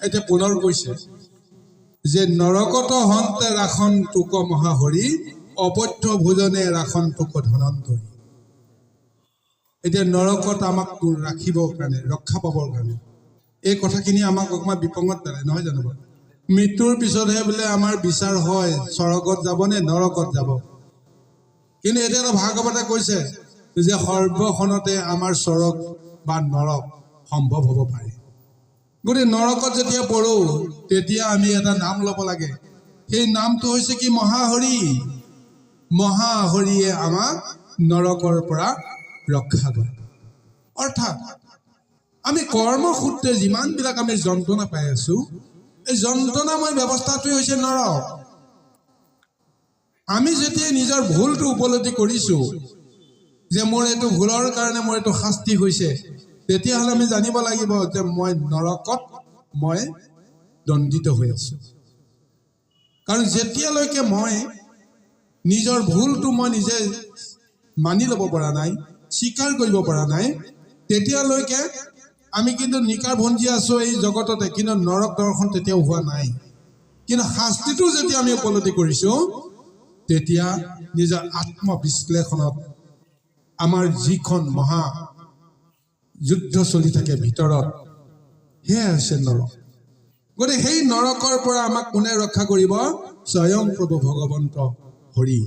এতিয়া পুনৰ কৈছে যে নৰকত হন্তে ৰাখন তোক মহাহৰি অবৈধ ভোজনে ৰাখন তোক ধনন্তৰী। এতিয়া নৰকত আমাক ৰাখিবৰ কাৰণে, ৰক্ষা পাবৰ কাৰণে এই কথাখিনি আমাক অকণমান বিপঙত পেলায়, নহয় জানো বাৰু? মৃত্যুৰ পিছতহে বোলে আমাৰ বিচাৰ হয় স্বৰ্গত যাব নে নৰকত যাব। কিন্তু এতিয়া ভাগৱতে কৈছে যে সৰ্বখনতে আমাৰ স্বৰ্গ বা নৰক সম্ভৱ হ'ব পাৰে। গতিকে নৰকত যেতিয়া পৰোঁ তেতিয়া আমি এটা নাম ল'ব লাগে। সেই নামটো হৈছে কি? মহাহৰি। মহাহৰিয়ে আমাক নৰকৰ পৰা ৰক্ষা কৰে। অৰ্থাৎ আমি কৰ্মসূত্ৰে যিমানবিলাক আমি যন্ত্ৰণা পাই আছো, এই যন্ত্ৰণাময় ব্যৱস্থাটোৱে হৈছে নৰক। আমি যেতিয়া নিজৰ ভুলটো উপলব্ধি কৰিছো যে মোৰ এইটো ভুলৰ কাৰণে মোৰ এইটো শাস্তি হৈছে, তেতিয়াহ'লে আমি জানিব লাগিব যে মই নৰকত মই দণ্ডিত হৈ আছো। কাৰণ যেতিয়ালৈকে মই নিজৰ ভুলটো মই নিজে মানি ল'ব পৰা নাই, স্বীকাৰ কৰিব পৰা নাই, তেতিয়ালৈকে আমি কিন্তু নিকাৰ ভঞ্জি আছো এই জগততে, কিন্তু নৰক দৰ্শন তেতিয়াও হোৱা নাই। কিন্তু শাস্তিটো যেতিয়া আমি উপলব্ধি কৰিছো, তেতিয়া নিজৰ আত্মবিশ্লেষণত আমাৰ যিখন মহা যুদ্ধ চলি থাকে ভিতৰত, সেয়াই হৈছে নৰক। গতিকে সেই নৰকৰ পৰা আমাক কোনে ৰক্ষা কৰিব? স্বয়ং প্ৰভু ভগৱন্ত হৰি।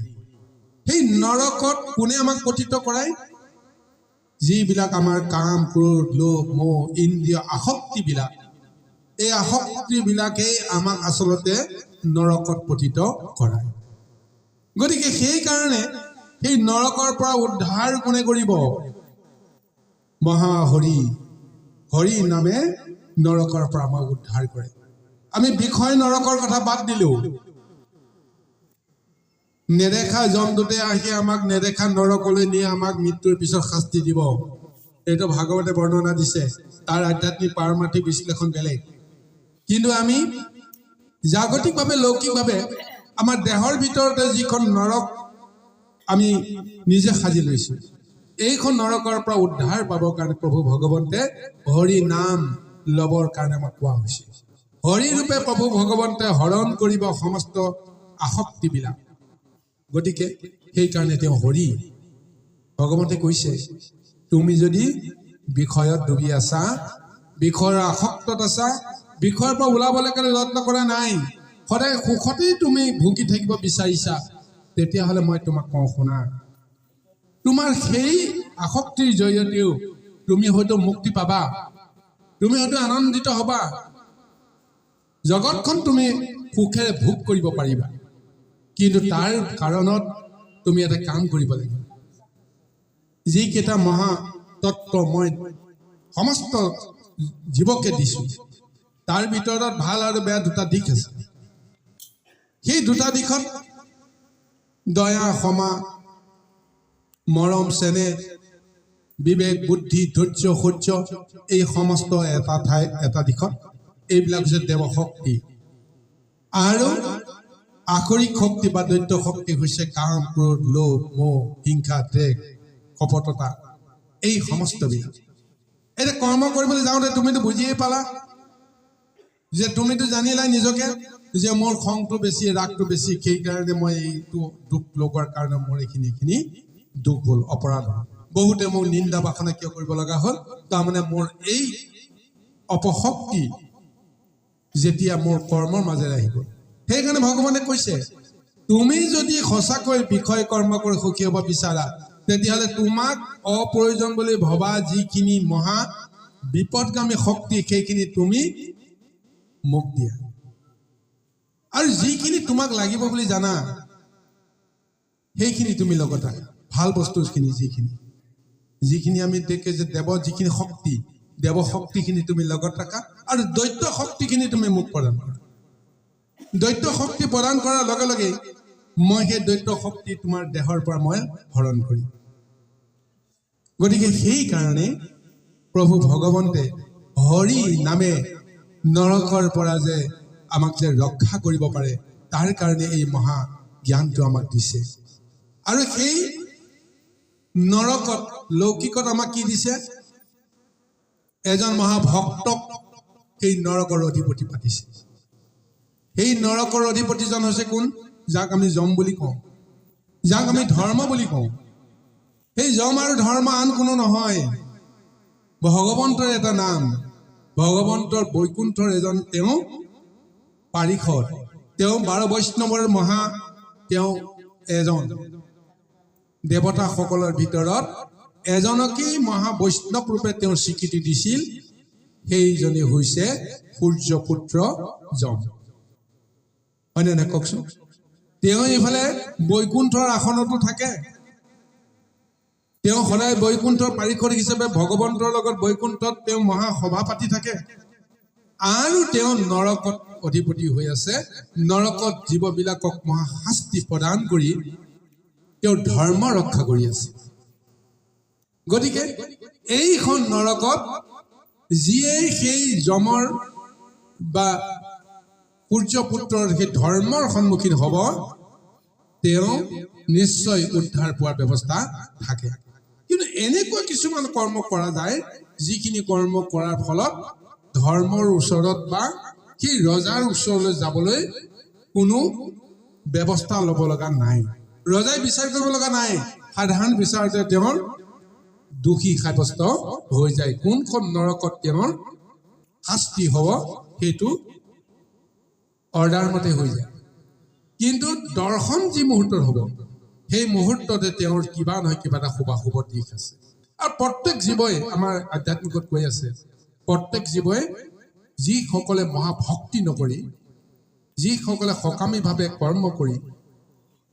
সেই নৰকত কোনে আমাক পতিত কৰায়? যিবিলাক আমাৰ কাম, ক্ৰোধ, লোভ, মোহ, ইন্দ্ৰিয় আসক্তিবিলাক, এই আসক্তিবিলাকেই আমাক আচলতে নৰকত পতিত কৰায়। গতিকে সেইকাৰণে সেই নৰকৰ পৰা উদ্ধাৰ কোনে কৰিব? মহাহৰি। হৰি নামে নৰকৰ পৰা আমাক উদ্ধাৰ কৰে। আমি বিষয় নৰকৰ কথা বাদ দিলো। নেদেখা জন্তুতে আহি আমাক নেদেখা নৰকলৈ নিয়ে আমাক মৃত্যুৰ পিছত শাস্তি দিব। এইটো ভাগৱতে বৰ্ণনা দিছে। তাৰ আধ্যাত্মিক পাৰমাৰ্থিক বিশ্লেষণ বেলেগ। কিন্তু আমি জাগতিকভাৱে লৌকিকভাৱে আমাৰ দেহৰ ভিতৰতে যিখন নৰক আমি নিজে সাজি লৈছো, এইখন নৰকৰ পৰা উদ্ধাৰ পাবৰ কাৰণে প্ৰভু ভগৱন্তে হৰি নাম ল'বৰ কাৰণে আমাক কোৱা হৈছে। হৰি ৰূপে প্ৰভু ভগৱন্তে হৰণ কৰিব সমস্ত আসক্তিবিলাক। গতিকে সেইকাৰণে তেওঁ হৰি। ভগৱন্তে কৈছে তুমি যদি বিষয়ত ডুবি আছা, বিষয়ৰ আসক্তত আছা, বিষয়ৰ পৰা ওলাবলৈ কাৰণে যত্ন কৰা নাই, সদায় সুখতেই তুমি ভুগি থাকিব বিচাৰিছা, তেতিয়াহ'লে মই তোমাক কওঁ শুনা, তোমাৰ সেই আসক্তিৰ জৰিয়তেও তুমি হয়তো মুক্তি পাবা, তুমি হয়তো আনন্দিত হবা, জগতখন তুমি সুখেৰে ভোগ কৰিব পাৰিবা। কিন্তু তাৰ কাৰণত তুমি এটা কাম কৰিব লাগিব। যিকেইটা মহা তত্ত্ব মই সমস্ত জীৱকে দিছো, তাৰ ভিতৰত ভাল আৰু বেয়া দুটা দিশ আছে। সেই দুটা দিশত দয়া, ক্ষমা, মৰম, চেনেহ, বিবেক, বুদ্ধি, ধৈৰ্য, সূৰ্য, এই সমস্ত এটা দিশত এইবিলাক হৈছে দেৱশক্তি। আৰু আখৰিক শক্তি বা দৈত্য শক্তি হৈছে কাম, ক্ৰোধ, লোভ, মোহ, হিংসা, দ্বেষ, কপটতা, এই সমস্তবিলাক। এতিয়া কৰ্ম কৰিবলৈ যাওঁতে তুমিতো বুজিয়ে পালা যে তুমিতো জানিলাই নিজকে যে মোৰ খংটো বেছি, ৰাগটো বেছি, সেইকাৰণে মই এইটো দুখ লগোৱাৰ কাৰণে মোৰ এইখিনি দুখ হ'ল, অপৰাধ হ'ল। বহুতে মোক নিন্দা বাসনা কিয় কৰিব লগা হ'ল? তাৰমানে মোৰ এই অপশক্তি যেতিয়া মোৰ কৰ্মৰ মাজেৰে আহি গ'ল। সেইকাৰণে ভগৱানে কৈছে তুমি যদি সঁচাকৈ বিষয় কৰ্ম কৰি সুখী হ'ব বিচাৰা, তেতিয়াহ'লে তোমাক অপ্ৰয়োজন বুলি ভবা যিখিনি মহা বিপদগামী শক্তি, সেইখিনি তুমি মোক দিয়া। আৰু যিখিনি তোমাক লাগিব বুলি জানা, সেইখিনি তুমি লগত ৰাখা। ভাল বস্তুখিনি যিখিনি আমি দেখে যে দেৱ যিখিনি শক্তি, দেৱ শক্তিখিনি তুমি লগত ৰাখা। আৰু দৈত্য শক্তিখিনি তুমি মোক প্ৰদান কৰা। দৈত্য শক্তি প্ৰদান কৰাৰ লগে লগে মই সেই দৈত্য শক্তি তোমাৰ দেহৰ পৰা মই হৰণ কৰিম। গতিকে সেইকাৰণে প্ৰভু ভগৱন্তে হৰি নামে নৰকৰ পৰা যে আমাক যে ৰক্ষা কৰিব পাৰে, তাৰ কাৰণে এই মহা জ্ঞানটো আমাক দিছে। আৰু সেই নৰকত লৌকিকত আমাক কি দিছে? এজন মহাভক্তক সেই নৰকৰ অধিপতি পাতিছে। সেই নৰকৰ অধিপতিজন হৈছে কোন? যাক আমি যম বুলি কওঁ, যাক আমি ধৰ্ম বুলি কওঁ। সেই যম আৰু ধৰ্ম আন কোনো নহয়, ভগৱন্তৰ এটা নাম। ভগৱন্তৰ বৈকুণ্ঠৰ এজন তেওঁ পাৰিষদ, তেওঁ 12 বৈষ্ণৱৰ মহা তেওঁ এজন দেৱতাসকলৰ ভিতৰত এজনকেই মহা বৈষ্ণৱ ৰূপে তেওঁ স্বীকৃতি দিছিল। সেইজনে হৈছে সূৰ্যপুত্ৰ যম। হয়নে নাই কওকচোন? তেওঁ এইফালে বৈকুণ্ঠৰ আসনতো থাকে, তেওঁ সদায় বৈকুণ্ঠৰ পাৰিষদ হিচাপে ভগৱন্তৰ লগত বৈকুণ্ঠত তেওঁ মহা সভা পাতি থাকে, আৰু তেওঁ নৰকত অধিপতি হৈ আছে। নৰকত জীৱবিলাকক মহা শাস্তি প্ৰদান কৰি তেওঁ ধৰ্ম ৰক্ষা কৰি আছে। গতিকে এইখন নৰকত যিয়ে সেই যমৰ বা সূৰ্যপুত্ৰৰ সেই ধৰ্মৰ সন্মুখীন হ'ব, তেওঁ নিশ্চয় উদ্ধাৰ পোৱাৰ ব্যৱস্থা থাকে। কিন্তু এনেকুৱা কিছুমান কৰ্ম কৰা যায়, যিখিনি কৰ্ম কৰাৰ ফলত ধৰ্মৰ ওচৰত বা সেই ৰজাৰ ওচৰলৈ যাবলৈ কোনো ব্যৱস্থা ল'ব লগা নাই। ৰজাই বিচাৰ কৰিব লগা নাই, সাধাৰণ বিচাৰতে তেওঁৰ দোষী সাব্যস্ত হৈ যায়। কোনখন নৰকত তেওঁৰ শাস্তি হ'ব সেইটো অৰ্ডাৰ মতে হৈ যায়। কিন্তু দৰ্শন যি মুহূৰ্তত হ'ব, সেই মুহূৰ্ততে তেওঁৰ কিবা নহয় কিবা এটা শুভাশুভ দিশ আছে। আৰু প্ৰত্যেক জীৱই, আমাৰ আধ্যাত্মিকত কৈ আছে, প্ৰত্যেক জীৱই যিসকলে মহাভক্তি নকৰি, যিসকলে সকামীভাৱে কৰ্ম কৰি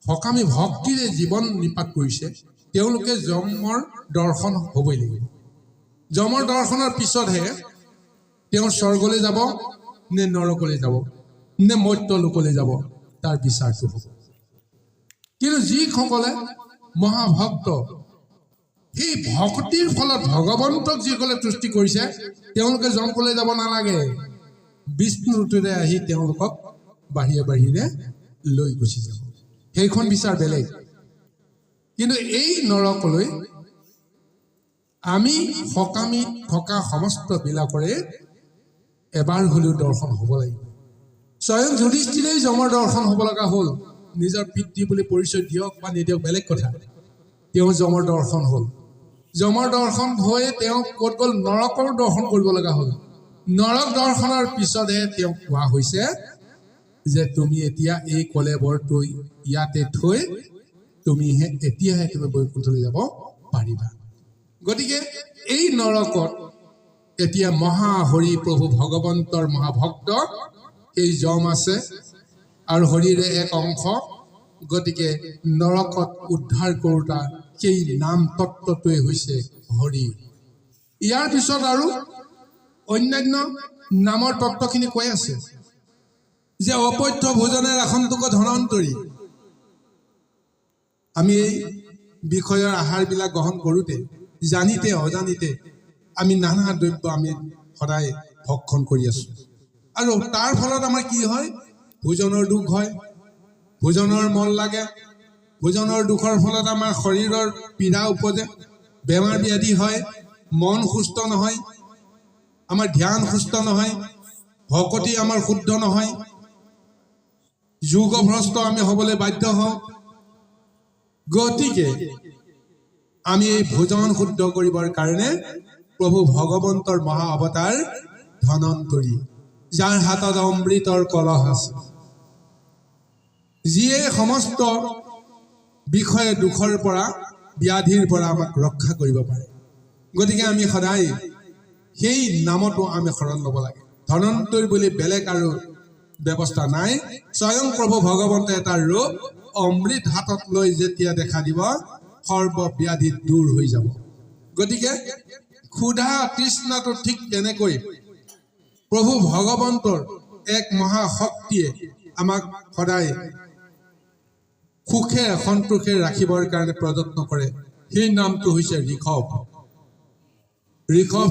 সকামী ভক্তিৰে জীৱন নিপাত কৰিছে, তেওঁলোকে যমৰ দৰ্শন হ'বই লাগিব। যমৰ দৰ্শনৰ পিছতহে তেওঁ স্বৰ্গলৈ যাব নে নৰকলৈ যাব নে মৰ্ত্য লোকলৈ যাব, তাৰ বিচাৰটো হ'ব। কিন্তু যিসকলে মহাভক্ত, সেই ভক্তিৰ ফলত ভগৱন্তক যিসকলে তুষ্টি কৰিছে, তেওঁলোকে যমকলৈ যাব নালাগে। বিষ্ণুটোৰে আহি তেওঁলোকক বাহিৰে বাহিৰে লৈ গুচি যাব। সেইখন বিচাৰ বেলেগ। কিন্তু এই নৰকলৈ আমি সকামীত থকা সমস্ত বিলাকৰে এবাৰ হ'লেও দৰ্শন হ'ব লাগিব। স্বয়ং যুধিষ্ঠিৰেই যমৰ দৰ্শন হ'ব লগা হ'ল। নিজৰ পিতৃ বুলি পৰিচয় দিয়ক বা নিদিয়ক বেলেগ কথা, তেওঁ যমৰ দৰ্শন হ'ল। যমৰ দৰ্শন হৈ তেওঁ ক'ত গ'ল? নৰকৰ দৰ্শন কৰিব লগা হ'ল। নৰক দৰ্শনৰ পিছতহে তেওঁক কোৱা হৈছে যে তুমি এতিয়া এই কলেবৰটো ইয়াতে থৈ এতিয়াহে তুমি বৈকুণ্ঠলৈ যাব পাৰিবা। গতিকে এই নৰকত এতিয়া মহাহৰি প্ৰভু ভগৱন্তৰ মহাভক্ত এই যম আছে আৰু হৰিৰে এক অংশ। গতিকে নৰকত উদ্ধাৰ কৰোঁতা সেই নাম তত্ত্বটোৱে হৈছে হৰি। ইয়াৰ পিছত আৰু অন্যান্য নামৰ তত্ত্বখিনি কৈ আছে যে অপথ্য ভোজনেৰ আসন্তক ধনন্তৰী। আমি এই বিষয়ৰ আহাৰবিলাক গ্ৰহণ কৰোঁতে জানিতে অজানিতে আমি নানা দ্ৰব্য আমি সদায় ভক্ষণ কৰি আছোঁ, আৰু তাৰ ফলত আমাৰ কি হয়? ভোজনৰ দুখ হয়, ভোজনৰ মন লাগে। ভোজনৰ দুখৰ ফলত আমাৰ শৰীৰৰ পীড়া উপজে, বেমাৰ ব্যাধি হয়, মন সুস্থ নহয়, আমাৰ ধ্যান সুস্থ নহয়, ভকতি আমাৰ শুদ্ধ নহয়, যোগভ্ৰষ্ট আমি হ'বলৈ বাধ্য হওঁ। গতিকে আমি এই ভোজন শুদ্ধ কৰিবৰ কাৰণে প্ৰভু ভগৱন্তৰ মহা অৱতাৰ ধনন্তৰী, যাৰ হাতত অমৃতৰ কলহ আছে, যিয়ে সমস্ত বিষয়ে দুখৰ পৰা ব্যাধিৰ পৰা আমাক ৰক্ষা কৰিব পাৰে। গতিকে আমি সদায় সেই নামতো আমি শৰণ ল'ব লাগে। ধনন্তৰী বুলি বেলেগ আৰু ব্যৱস্থা নাই। স্বয়ং প্ৰভু ভগৱন্তে এটা ৰূপ অমৃত হাতত লৈ যেতিয়া দেখা দিব, সৰ্বব্যাধি দূৰ হৈ যাব। গতিকে ক্ষুধা তৃষ্ণাটো ঠিক তেনেকৈ প্ৰভু ভগৱন্তৰ এক মহাশক্তিয়ে আমাক সদায় সুখে সন্তোষে ৰাখিবৰ কাৰণে প্ৰযত্ন কৰে। সেই নামটো হৈছে ঋষভ। ঋষভ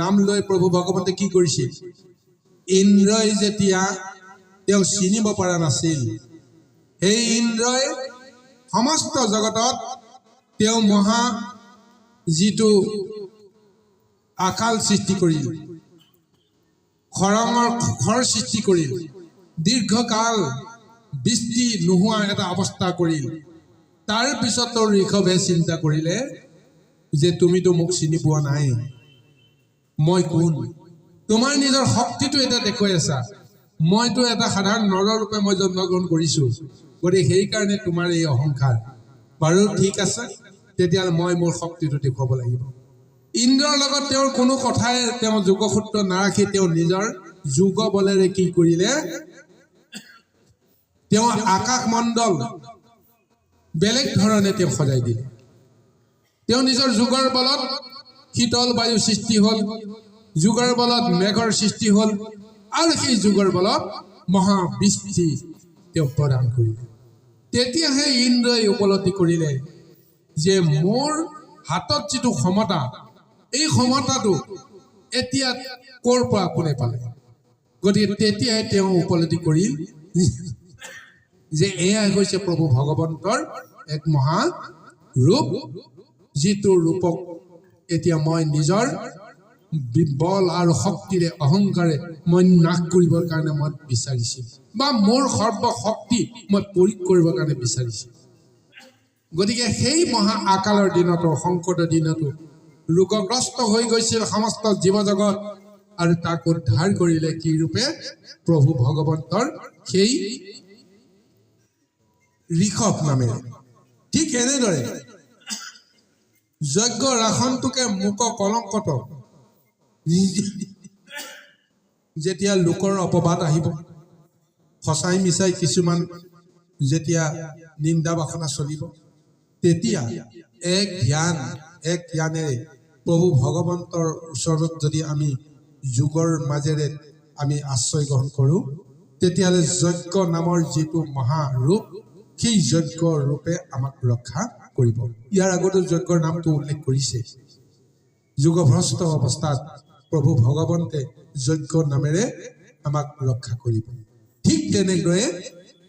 নাম লৈ প্ৰভু ভগৱন্তে কি কৰিছিল? ইন্দ্ৰই যেতিয়া তেওঁ চিনিব পৰা নাছিল, সেই ইন্দ্ৰই সমস্ত জগতত তেওঁ মহা যিটো আকাল সৃষ্টি কৰিল, খৰাঙৰ খৰ সৃষ্টি কৰিল, দীৰ্ঘকাল বৃষ্টি নোহোৱা এটা অৱস্থা কৰিল। তাৰ পিছতো ঋষভে চিন্তা কৰিলে যে তুমিতো মোক চিনি পোৱা নাই, মই কোন? তোমাৰ নিজৰ শক্তিটো এটা দেখুৱাই আছা, মইতো এটা সাধাৰণ নৰ ৰূপে মই জন্মগ্ৰহণ কৰিছো, গতিকে সেইকাৰণে তোমাৰ এই অহংকাৰ। বাৰু ঠিক আছে, তেতিয়াহ'লে মই মোৰ শক্তিটো দেখুৱাব লাগিব। ইন্দ্ৰৰ লগত তেওঁৰ কোনো কথাই তেওঁ যোগসূত্ৰ নাৰাখি তেওঁ নিজৰ যোগ বলেৰে কি কৰিলে, তেওঁ আকাশ মণ্ডল বেলেগ ধৰণে তেওঁ সজাই দিলে। তেওঁ নিজৰ যোগৰ বলত শীতল বায়ু সৃষ্টি হ'ল, যোগৰ বলত মেঘৰ সৃষ্টি হ'ল, আৰু সেই যোগৰ বলত মহাবৃষ্টি তেওঁ প্ৰদান কৰিলে। তেতিয়াহে ইন্দ্ৰই উপলব্ধি কৰিলে যে মোৰ হাতত যিটো ক্ষমতা, এই ক্ষমতাটো এতিয়া ক'ৰ পৰা কোনে পালে? গতিকে তেতিয়াহে তেওঁ উপলব্ধি কৰিল যে এয়াই হৈছে প্ৰভু ভগৱন্তৰ এক মহা ৰূপ, যিটো ৰূপক এতিয়া মই নিজৰ বল আৰু শক্তিৰে অহংকাৰে মই নাশ কৰিবৰ কাৰণে মই বিচাৰিছিল, বা মোৰ সৰ্বশক্তি মই প্ৰয়োগ কৰিবৰ কাৰণে বিচাৰিছিল। গতিকে সেই মহা আকালৰ দিনতো, সংকটৰ দিনতো ৰোগগ্ৰস্ত হৈ গৈছিল সমস্ত জীৱ জগত, আৰু তাক উদ্ধাৰ কৰিলে কি ৰূপে? প্ৰভু ভগৱন্তৰ সেই ঋষভ নামেৰে। ঠিক এনেদৰে যজ্ঞ ৰাখনটোকে মুক কলংকত, যেতিয়া লোকৰ অপবাদ আহিব, সঁচাই মিছাই কিছুমান যেতিয়া নিন্দা বাসনা চলিব, তেতিয়া এক ধ্যানেৰে প্ৰভু ভগৱন্তৰ ওচৰত যদি আমি যোগৰ মাজেৰে আমি আশ্ৰয় গ্ৰহণ কৰোঁ, তেতিয়াহ'লে যজ্ঞ নামৰ যিটো মহাৰূপ, সেই যজ্ঞ ৰূপে আমাক ৰক্ষা কৰিব। ইয়াৰ আগতো যজ্ঞৰ নামটো উল্লেখ কৰিছে। যোগভ্ৰষ্ট অৱস্থাত প্ৰভু ভগৱন্তে যজ্ঞ নামেৰে আমাক ৰক্ষা কৰিব। ঠিক তেনেদৰে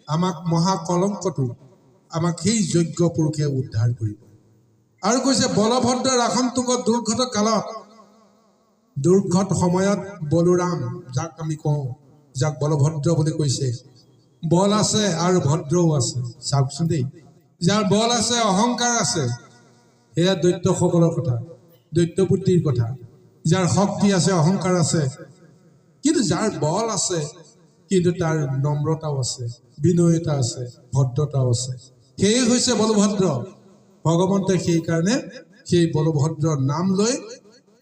আমাক মহাকলংকটো আমাক সেই যজ্ঞ পুৰুষে উদ্ধাৰ কৰিব। আৰু কৈছে বলভদ্ৰৰ আসন্তোকত দুৰ্ঘট কালত, দুৰ্ঘট সময়ত বলোৰাম, যাক আমি কওঁ, যাক বলভদ্ৰ বুলি কৈছে, বল আছে আৰু ভদ্ৰও আছে। চাওকচোন দেই, যাৰ বল আছে, অহংকাৰ আছে, সেয়া দৈত্যসকলৰ কথা, দৈত্য বুদ্ধিৰ কথা। যাৰ শক্তি আছে, অহংকাৰ আছে, কিন্তু যাৰ বল আছে কিন্তু তাৰ নম্ৰতাও আছে, বিনয়তা আছে, ভদ্ৰতাও আছে, সেয়ে হৈছে বলভদ্ৰ। ভগৱন্তে সেইকাৰণে সেই বলভদ্ৰৰ নাম লৈ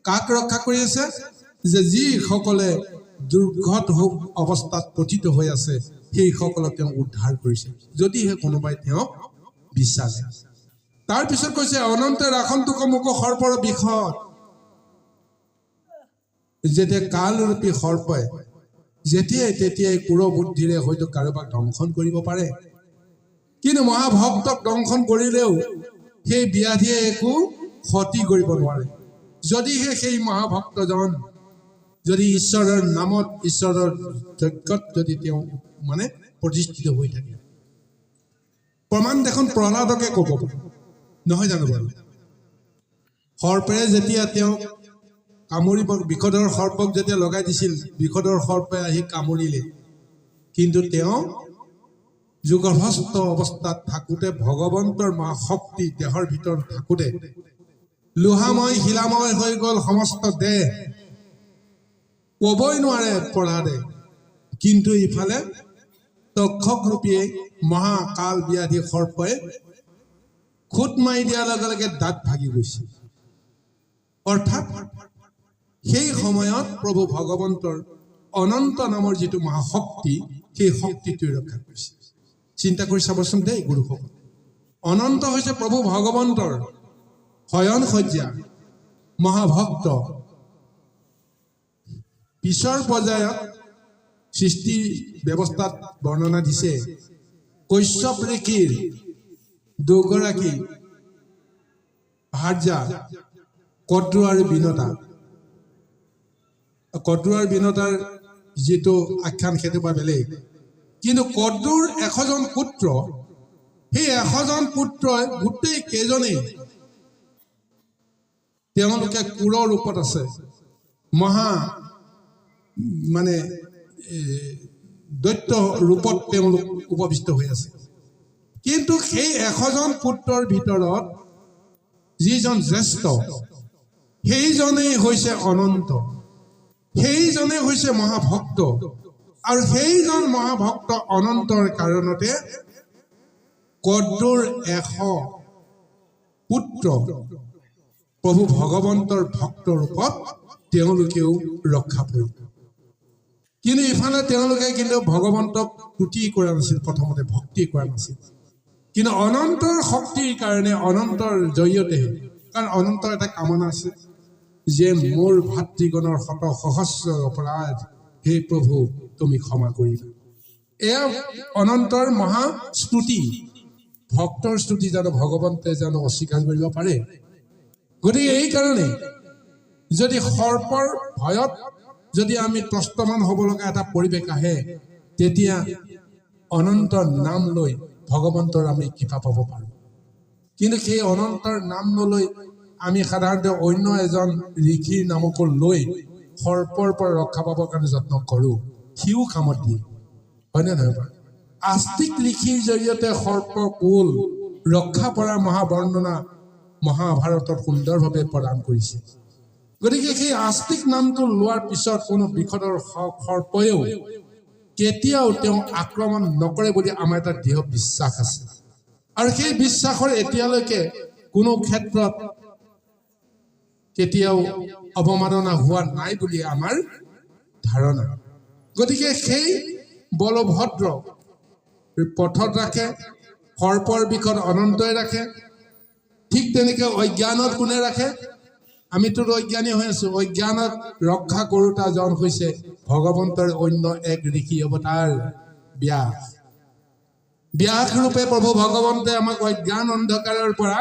কাক ৰক্ষা কৰি আছে? যে যিসকলে দুৰ্ঘট অৱস্থাত পতিত হৈ আছে, সেইসকলক তেওঁ উদ্ধাৰ কৰিছে, যদিহে কোনোবাই তেওঁক বিচাৰে। তাৰপিছত কৈছে অনন্ত ৰাখনটোক মুক সৰ্পৰ বিষত, যেতিয়া কালৰূপী সৰ্পই যেতিয়াই তেতিয়াই ক্ৰূৰ বুদ্ধিৰে হয়তো কাৰোবাক দংশন কৰিব পাৰে, কিন্তু মহাভক্তক দংশন কৰিলেও সেই ব্যাধিয়ে একো ক্ষতি কৰিব নোৱাৰে, যদিহে সেই মহাভক্তজন যদি ঈশ্বৰৰ নামত, ঈশ্বৰৰ যজ্ঞত যদি তেওঁ প্ৰতিষ্ঠিত হৈ থাকে। প্ৰমাণ দেখোন প্ৰহ্লাদকে ক'ব পাৰে, নহয় জানো বাৰু? সৰ্পে যেতিয়া তেওঁক কামুৰিব, বিষধৰ সৰ্পক যেতিয়া লগাই দিছিল, বিষধৰ সৰ্পে আহি কামুৰিলে, কিন্তু তেওঁ যোগভ্ৰষ্ট অৱস্থাত থাকোঁতে, ভগৱন্তৰ মহাশক্তি দেহৰ ভিতৰত থাকোঁতে লোহাময় শিলাময় হৈ গ'ল সমস্ত দেহ, ক'বই নোৱাৰে প্ৰহ্লাদে। কিন্তু ইফালে তক্ষক ৰূপীয়ে মহাকাল ব্যাধি সৰ্পই খুট মাৰি দিয়াৰ লগে লগে দাঁত ভাগি গৈছে। অৰ্থাৎ সেই সময়ত প্ৰভু ভগৱন্তৰ অনন্ত নামৰ যিটো মহাশক্তি, সেই শক্তিটোৱে ৰক্ষা কৰিছে। চিন্তা কৰি চাবচোন দেই গুৰুসকল, অনন্ত হৈছে প্ৰভু ভগৱন্তৰ শয়ন শয্যা, মহাভক্ত। পিছৰ পৰ্যায়ত সৃষ্টি ব্যৱস্থাত বৰ্ণনা দিছে, কশ্যপ ঋষিৰ দুগৰাকী ভাৰ্যা কদ্ৰু আৰু বিনতা। কদ্ৰু আৰু বিনতাৰ যিটো আখ্যান সেইটো বা বেলেগ, কিন্তু কদ্ৰুৰ 100জন পুত্ৰ, সেই 100জন পুত্ৰই গোটেই কেইজনেই তেওঁলোকে ক্ৰূৰ ৰূপত আছে, মহা মানে দৈত্য ৰূপত তেওঁলোক উপবিষ্ট হৈ আছে। কিন্তু সেই 100জন পুত্ৰৰ ভিতৰত যিজন জ্যেষ্ঠ সেইজনেই হৈছে অনন্ত, সেইজনে হৈছে মহাভক্ত। আৰু সেইজন মহাভক্ত অনন্তৰ কাৰণতে কদ্ৰুৰ 100 পুত্ৰ প্ৰভু ভগৱন্তৰ ভক্ত ৰূপত তেওঁলোকেও ৰক্ষা পৰিল। কিন্তু ইফালে তেওঁলোকে কিন্তু ভগৱন্তক তুতি কৰা নাছিল, প্ৰথমতে ভক্তি কৰা নাছিল। কিন্তু অনন্তৰ শক্তিৰ কাৰণে, অনন্তৰ জৰিয়তে, কাৰণ অনন্তৰ এটা কামনা আছে যে মোৰ ভাতৃগণৰ শত সহস্ৰ অপৰাধ হে প্ৰভু তুমি ক্ষমা কৰিবা। এয়া অনন্তৰ মহা স্তুতি। ভক্তৰ স্তুতি জানো ভগৱন্তে জানো অস্বীকাৰ কৰিব পাৰে? গতিকে এইকাৰণে যদি সৰ্পৰ ভয়ত যদি আমি ত্ৰস্তমান হ'ব লগা এটা পৰিৱেশ আহে, তেতিয়া অনন্তৰ নাম লৈ ভগৱন্তৰ আমি কৃপা পাব পাৰোঁ। কিন্তু সেই অনন্তৰ নাম নলৈ আমি সাধাৰণতে অন্য এজন ঋষিৰ নামকো লৈ সৰ্পৰ পৰা ৰক্ষা পাবৰ কাৰণে যত্ন কৰোঁ, সিও কামত দিয়ে, হয়নে নহয় বাৰু? আস্তিক ঋষিৰ জৰিয়তে সৰ্পকুল ৰক্ষা কৰাৰ মহাবৰ্ণনা মহাভাৰতত সুন্দৰভাৱে প্ৰদান কৰিছে। গতিকে সেই আস্তিক নামটো লোৱাৰ পিছত কোনো বিষদৰ সৰ্পয়েও কেতিয়াও তেওঁ আক্ৰমণ নকৰে বুলি আমাৰ এটা দৃঢ় বিশ্বাস আছে। আৰু সেই বিশ্বাসৰ এতিয়ালৈকে কোনো ক্ষেত্ৰত কেতিয়াও অৱমাননা হোৱা নাই বুলি আমাৰ ধাৰণা। গতিকে সেই বলভদ্ৰ পথত ৰাখে, সৰ্পৰ বিষত অনন্তই ৰাখে। ঠিক তেনেকে অজ্ঞানত কোনে ৰাখে? আমিতো অজ্ঞানী হৈ আছো। অজ্ঞানত ৰক্ষা কৰোতা জন হৈছে ভগৱন্তৰ অন্য এক ঋষি অৱতাৰ ব্যাস। ব্যাস ৰূপে প্ৰভু ভগৱন্তে আমাক অজ্ঞান অন্ধকাৰৰ পৰা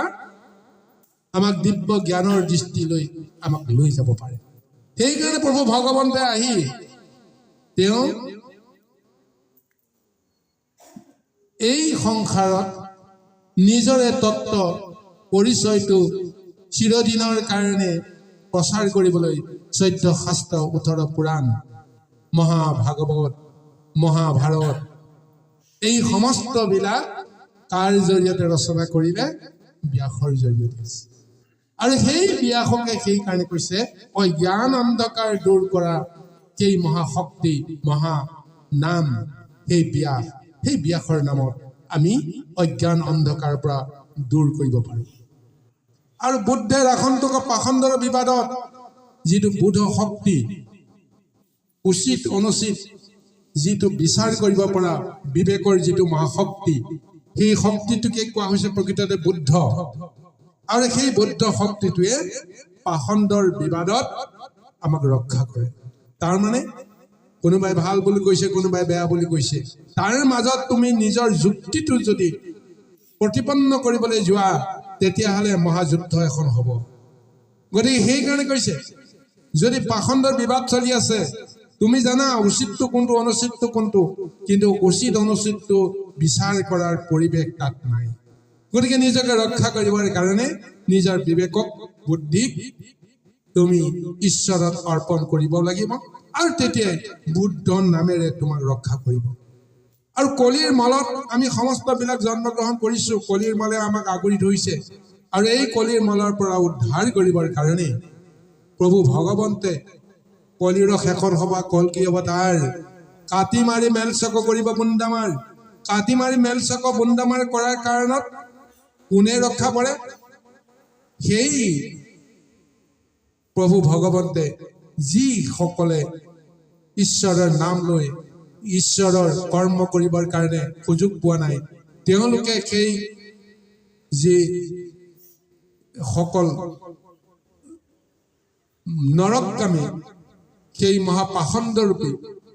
আমাক দিব্য জ্ঞানৰ দৃষ্টিলৈ আমাক লৈ যাব পাৰে। সেইকাৰণে প্ৰভু ভগৱন্তে আহি তেওঁ এই সংসাৰত নিজৰে তত্ত্ব পৰিচয়টো চিৰদিনৰ কাৰণে প্ৰচাৰ কৰিবলৈ 14 শাস্ত্ৰ 18 পুৰাণ, মহাভাগৱত, মহাভাৰত এই সমস্তবিলাক কাৰ জৰিয়তে ৰচনা কৰিলে? ব্যাসৰ জৰিয়তে। আৰু সেই ব্যাসকে সেইকাৰণে কৈছে অজ্ঞান অন্ধকাৰ দূৰ কৰা সেই মহাশক্তি মহা নাম সেই ব্যাস। সেই ব্যাসৰ নামত আমি অজ্ঞান অন্ধকাৰৰ পৰা দূৰ কৰিব পাৰোঁ। আৰু বুদ্ধে ৰাখন্তক পাখণ্ডৰ বিবাদত যিটো বুধ শক্তি, উচিত অনুচিত যিটো বিচাৰ কৰিব পৰা বিবেকৰ যিটো মহাশক্তি, সেই শক্তিটোকে কোৱা হৈছে প্ৰকৃততে বুদ্ধ। আৰু সেই বুদ্ধ শক্তিটোৱে পাখণ্ডৰ বিবাদত আমাক ৰক্ষা কৰে। তাৰমানে কোনোবাই ভাল বুলি কৈছে, কোনোবাই বেয়া বুলি কৈছে, তাৰ মাজত তুমি নিজৰ যুক্তিটো যদি প্ৰতিপন্ন কৰিবলৈ যোৱা, তেতিয়াহ'লে মহাযুদ্ধ এখন হ'ব। গতিকে সেইকাৰণে কৈছে যদি পাখণ্ডৰ বিবাদ চলি আছে, তুমি জানা উচিতটো কোনটো অনুচিতটো কোনটো, কিন্তু উচিত অনুচিতটো বিচাৰ কৰাৰ পৰিৱেশ তাত নাই। গতিকে নিজকে ৰক্ষা কৰিবৰ কাৰণে নিজৰ বিবেকক বুদ্ধিক তুমি ঈশ্বৰত অৰ্পণ কৰিব লাগিব, আৰু তেতিয়াই বুদ্ধ নামেৰে তোমাক ৰক্ষা কৰিব। আৰু কলিৰ মলত আমি সমস্তবিলাক জন্মগ্ৰহণ কৰিছোঁ, কলিৰ মলে আমাক আগুৰি ধৰিছে। আৰু এই কলিৰ মলৰ পৰা উদ্ধাৰ কৰিবৰ কাৰণে প্ৰভু ভগৱন্তে কলিৰ শেষৰ সভা কল্কি অৱতাৰ কাটি মাৰি মেলচক কৰিব বুন্দামাৰ। কাটি মাৰি মেলচক বুন্দামাৰ কৰাৰ কাৰণত কোনে ৰক্ষা কৰে? সেই প্ৰভু ভগৱন্তে যিসকলে ঈশ্বৰৰ নাম লৈ ঈশ্বৰৰ কৰ্ম কৰিবৰ কাৰণে সুযোগ পোৱা নাই, তেওঁলোকে সেই যি সকল নৰকগামী সেই মহাপাখণ্ডৰূপী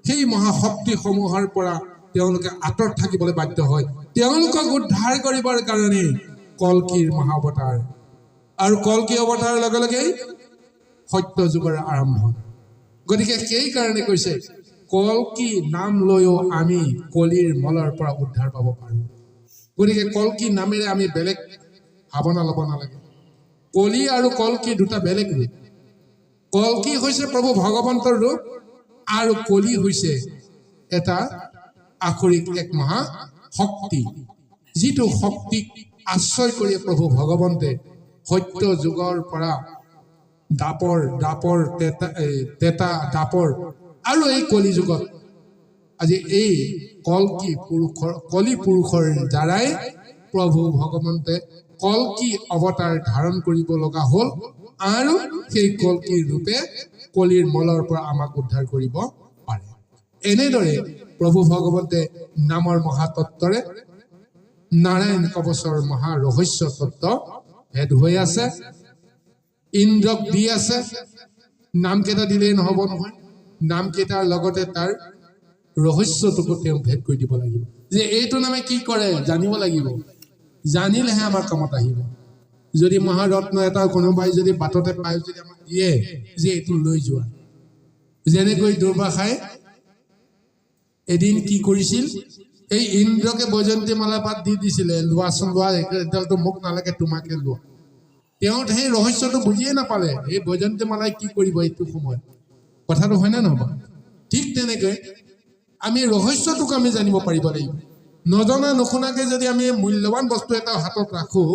সেই মহাশক্তিসমূহৰ পৰা তেওঁলোকে আঁতৰত থাকিবলৈ বাধ্য হয়। তেওঁলোকক উদ্ধাৰ কৰিবৰ কাৰণে কল্কিৰ মহাৱতাৰ, আৰু কল্কি অৱতাৰৰ লগে লগেই সত্য যুগৰ আৰম্ভ। গতিকে সেইকাৰণে কৈছে কল্কি নাম লৈও আমি কলিৰ মলৰ পৰা উদ্ধাৰ পাব পাৰোঁ। গতিকে কল্কি নামেৰে আমি বেলেগ ভাৱনা ল'ব নালাগে। কলি আৰু কল্কি দুটা বেলেগ ৰূপ। কল্কি হৈছে প্ৰভু ভগৱন্তৰ ৰূপ, আৰু কলি হৈছে এটা আখৰিক এক মহা শক্তি, যিটো শক্তিক আশ্ৰয় কৰি প্ৰভু ভগৱন্তে সত্য যুগৰ পৰা দাপৰ তেতা দাপৰ আৰু এই কলি যুগত আজি এই কলি পুৰুষৰ দ্বাৰাই প্ৰভু ভগৱন্তে কল্কি অৱতাৰ ধাৰণ কৰিব লগা হ'ল আৰু সেই কল্কিৰ ৰূপে কলিৰ মলৰ পৰা আমাক উদ্ধাৰ কৰিব পাৰে। এনেদৰে প্ৰভু ভগৱন্তে নামৰ মহাতত্বৰে নাৰায়ণ কৱচৰ মহা ৰহস্য তত্ত্ব ভেদ হৈ আছে, ইন্দ্ৰক দি আছে। নামকেইটা দিলেই নহ'ব নহয়, নামকেইটাৰ লগতে তাৰ ৰহস্যটোকো তেওঁ ভেদ কৰি দিব লাগিব, যে এইটো নামে কি কৰে জানিব লাগিব, জানিলেহে আমাৰ কামত আহিব। যদি মহাৰত্ন এটা কোনোবাই যদি বাটতে পাই যদি আমাক দিয়ে যে এইটো লৈ যোৱা, যেনেকৈ দুৰ্বাসাই এদিন কি কৰিছিল, এই ইন্দ্ৰকে বৈজয়ন্তী মালা পাত দি দিছিলে, লোৱাচোন লোৱা, এডালটো মোক নালাগে তোমাকে লোৱা। তেওঁ সেই ৰহস্যটো বুজিয়ে নাপালে এই বৈজয়ন্তী মালাই কি কৰিব এইটো সময়ত। কথাটো হয়নে নহ'ব? ঠিক তেনেকৈ আমি ৰহস্যটোক আমি জানিব পাৰিব লাগিব। নজনা নুশুনাকে যদি আমি মূল্যৱান বস্তু এটা হাতত ৰাখোঁ,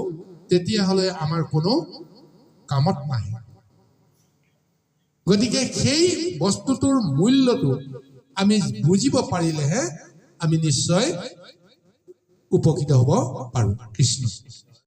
তেতিয়াহ'লে আমাৰ কোনো কামত নাহে। গতিকে সেই বস্তুটোৰ মূল্যটো আমি বুজিব পাৰিলেহে আমি নিশ্চয় উপকৃত হ'ব পাৰোঁ। কৃষ্ণ।